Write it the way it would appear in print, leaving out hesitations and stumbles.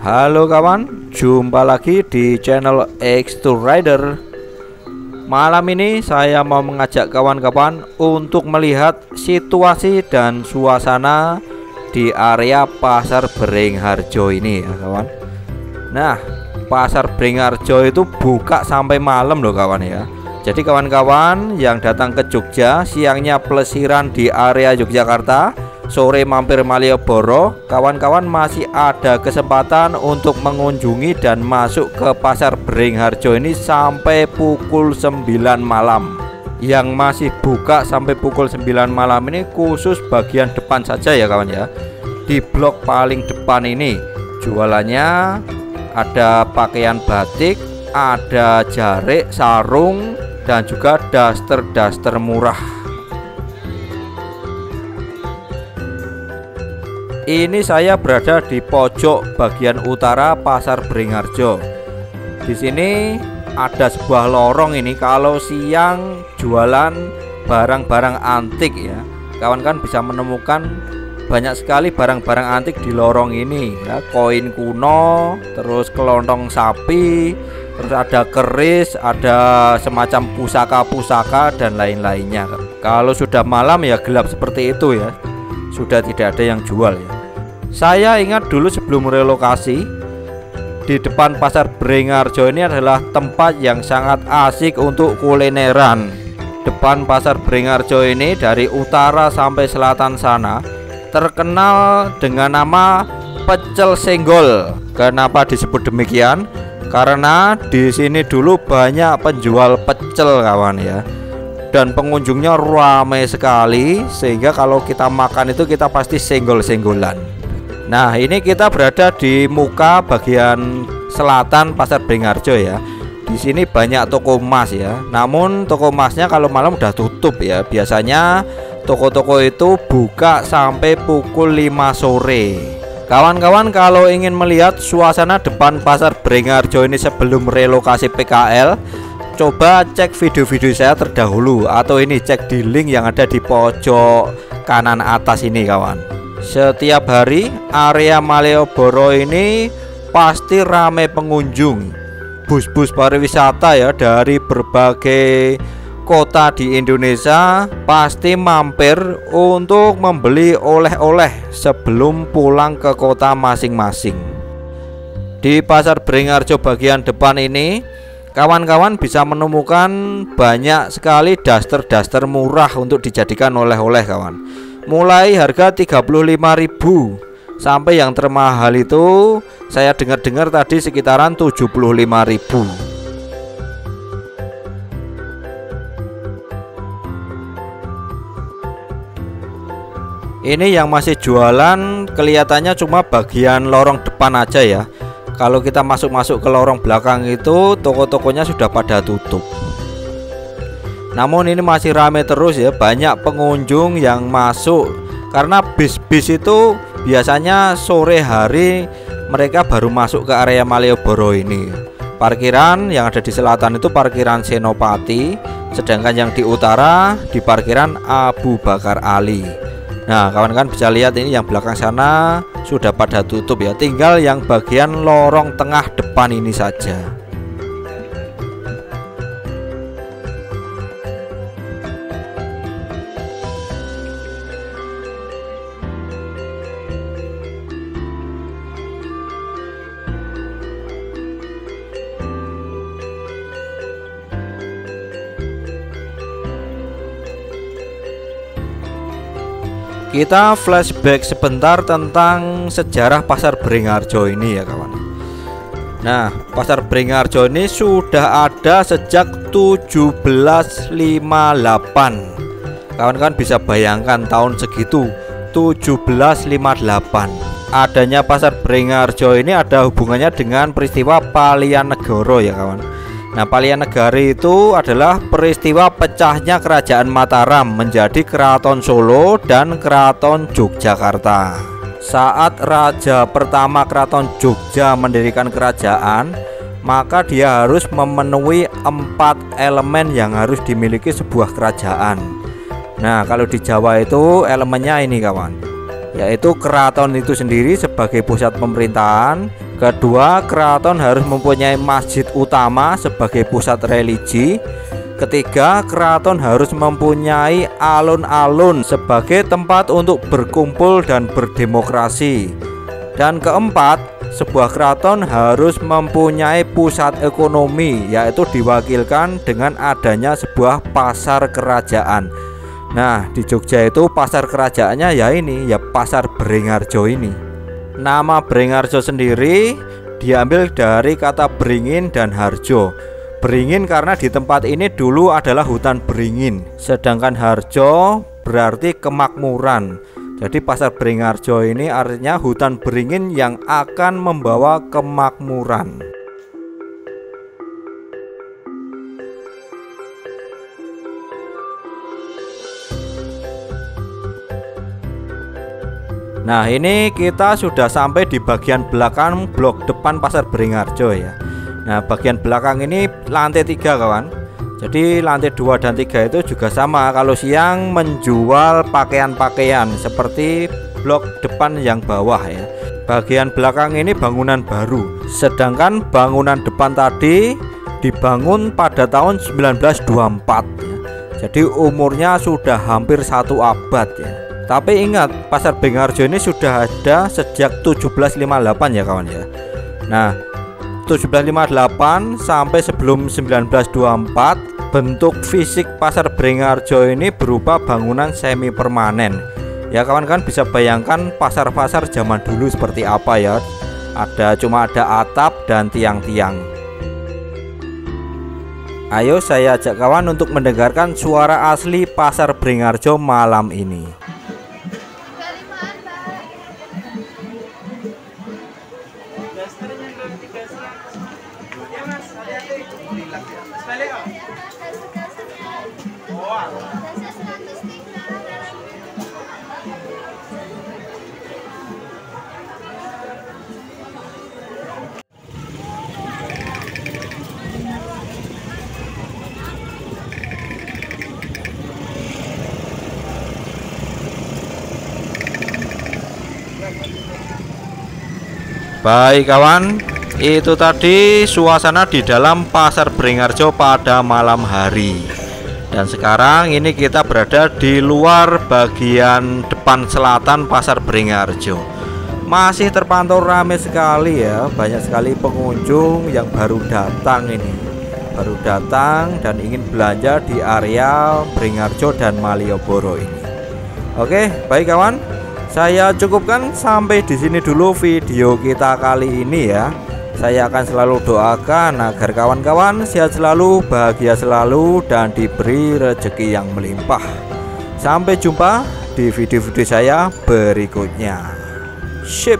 Halo kawan, jumpa lagi di channel X2 Rider. Malam ini saya mau mengajak kawan-kawan untuk melihat situasi dan suasana di area Pasar Beringharjo ini ya kawan. Nah, Pasar Beringharjo itu buka sampai malam loh kawan ya. Jadi kawan-kawan yang datang ke Jogja, siangnya pelesiran di area Yogyakarta, sore mampir Malioboro, kawan-kawan masih ada kesempatan untuk mengunjungi dan masuk ke Pasar Beringharjo ini sampai pukul 9 malam. Yang masih buka sampai pukul 9 malam ini khusus bagian depan saja ya kawan ya. Di blok paling depan ini jualannya ada pakaian batik, ada jarik, sarung, dan juga daster-daster murah. Ini saya berada di pojok bagian utara Pasar Beringharjo. Di sini ada sebuah lorong ini, kalau siang jualan barang-barang antik ya. Kawan kan bisa menemukan banyak sekali barang-barang antik di lorong ini ya, koin kuno, terus kelontong sapi, terus ada keris, ada semacam pusaka-pusaka dan lain-lainnya. Kalau sudah malam ya gelap seperti itu ya, sudah tidak ada yang jual ya. Saya ingat dulu sebelum relokasi, di depan Pasar Beringharjo ini adalah tempat yang sangat asik untuk kulineran. Depan Pasar Beringharjo ini dari utara sampai selatan sana terkenal dengan nama pecel senggol. Kenapa disebut demikian? Karena di sini dulu banyak penjual pecel kawan ya, dan pengunjungnya ramai sekali, sehingga kalau kita makan itu kita pasti senggol-senggolan. Nah, ini kita berada di muka bagian selatan Pasar Beringharjo ya. Di sini banyak toko emas ya. Namun toko emasnya kalau malam udah tutup ya. Biasanya toko-toko itu buka sampai pukul 5 sore. Kawan-kawan kalau ingin melihat suasana depan Pasar Beringharjo ini sebelum relokasi PKL, coba cek video-video saya terdahulu, atau ini cek di link yang ada di pojok kanan atas ini kawan. Setiap hari area Malioboro ini pasti ramai pengunjung. Bus-bus pariwisata ya dari berbagai kota di Indonesia pasti mampir untuk membeli oleh-oleh sebelum pulang ke kota masing-masing. Di Pasar Beringharjo bagian depan ini kawan-kawan bisa menemukan banyak sekali daster-daster murah untuk dijadikan oleh-oleh kawan. Mulai harga 35.000 sampai yang termahal itu saya dengar-dengar tadi sekitaran 75.000. Ini yang masih jualan kelihatannya cuma bagian lorong depan aja ya. Kalau kita masuk-masuk ke lorong belakang itu toko-tokonya sudah pada tutup. Namun ini masih ramai terus ya, banyak pengunjung yang masuk karena bis-bis itu biasanya sore hari mereka baru masuk ke area Malioboro ini. Parkiran yang ada di selatan itu parkiran Senopati, sedangkan yang di utara di parkiran Abu Bakar Ali. Nah, kawan-kawan bisa lihat ini yang belakang sana sudah pada tutup ya, tinggal yang bagian lorong tengah depan ini saja. Kita flashback sebentar tentang sejarah Pasar Beringharjo ini ya kawan. Nah, Pasar Beringharjo ini sudah ada sejak 1758. Kawan-kawan bisa bayangkan tahun segitu, 1758. Adanya Pasar Beringharjo ini ada hubungannya dengan peristiwa Palianegara ya kawan. Nah, Palianegara itu adalah peristiwa pecahnya Kerajaan Mataram menjadi Keraton Solo dan Keraton Yogyakarta. Saat Raja pertama Keraton Jogja mendirikan kerajaan, maka dia harus memenuhi 4 elemen yang harus dimiliki sebuah kerajaan. Nah, kalau di Jawa itu elemennya ini kawan, yaitu keraton itu sendiri sebagai pusat pemerintahan, Kedua, keraton harus mempunyai masjid utama sebagai pusat religi. Ketiga, keraton harus mempunyai alun-alun sebagai tempat untuk berkumpul dan berdemokrasi. Dan keempat, sebuah keraton harus mempunyai pusat ekonomi, yaitu diwakilkan dengan adanya sebuah pasar kerajaan. Nah, di Jogja itu pasar kerajaannya ya ini, ya pasar Bringharjo ini. Nama Bringharjo sendiri diambil dari kata beringin dan harjo. Beringin karena di tempat ini dulu adalah hutan beringin, sedangkan harjo berarti kemakmuran. Jadi pasar Bringharjo ini artinya hutan beringin yang akan membawa kemakmuran. Nah, ini kita sudah sampai di bagian belakang blok depan pasar Bringharjo ya. Nah, bagian belakang ini lantai 3 kawan. Jadi lantai 2 dan 3 itu juga sama. Kalau siang menjual pakaian-pakaian seperti blok depan yang bawah ya. Bagian belakang ini bangunan baru. Sedangkan bangunan depan tadi dibangun pada tahun 1924 ya. Jadi umurnya sudah hampir 1 abad ya. Tapi ingat, pasar Bringharjo ini sudah ada sejak 1758 ya kawan ya. Nah, 1758 sampai sebelum 1924 bentuk fisik pasar Bringharjo ini berupa bangunan semi permanen. Ya kawan kan bisa bayangkan pasar-pasar zaman dulu seperti apa ya. Cuma ada atap dan tiang-tiang. Ayo saya ajak kawan untuk mendengarkan suara asli pasar Bringharjo malam ini. Baik kawan, itu tadi suasana di dalam pasar Bringharjo pada malam hari. Dan sekarang ini kita berada di luar bagian depan selatan pasar Bringharjo. Masih terpantau ramai sekali ya, banyak sekali pengunjung yang baru datang ini. Baru datang dan ingin belanja di area Bringharjo dan Malioboro ini. Oke, baik kawan. Saya cukupkan sampai di sini dulu video kita kali ini ya. Saya akan selalu doakan agar kawan-kawan sehat selalu, bahagia selalu, dan diberi rezeki yang melimpah. Sampai jumpa di video-video saya berikutnya. Sip.